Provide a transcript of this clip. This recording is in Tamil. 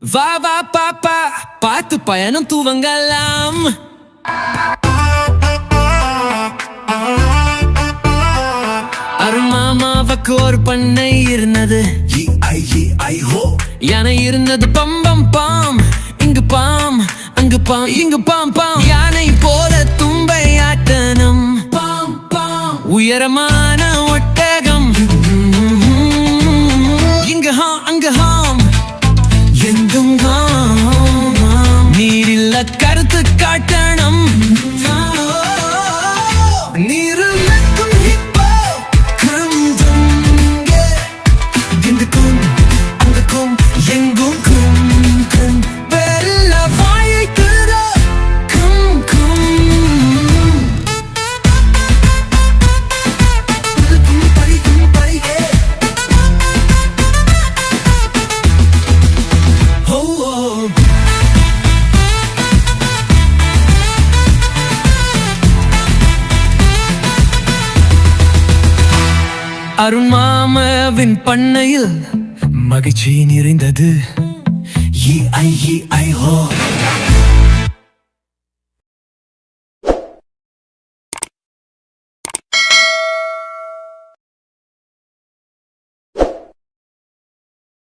வா வா பாப்பா பார்த்து பயணம் துவங்கலாம். அருண் மாமாவுக்கு ஒரு பண்ணை இருந்தது. யானை இருந்தது பம் பம் பாம். இங்கு பாம் அங்கு பாம் இங்கு பாம் பாம். யானை போல தும்பை ஆட்டனம். பாம் பாம் உயரமான ஒட்டகம். இங்கு ஹாம் அங்கு ஹாம் எங்கும் ஹாம். நீரில்ல கருத்து காட்டணும். நீரில் நக்கும் ஹிப்போ கந்துங்க. இங்குக்கும் அங்குக்கும் எங்கும் கும் கும். வெள்ள வாயை திற கும் கும். படிக்கும் படியே. Oh, oh. அருண் மாமாவின் பண்ணையில் மகிழ்ச்சி நிறைந்தது. ஈ ஐ ஹோ.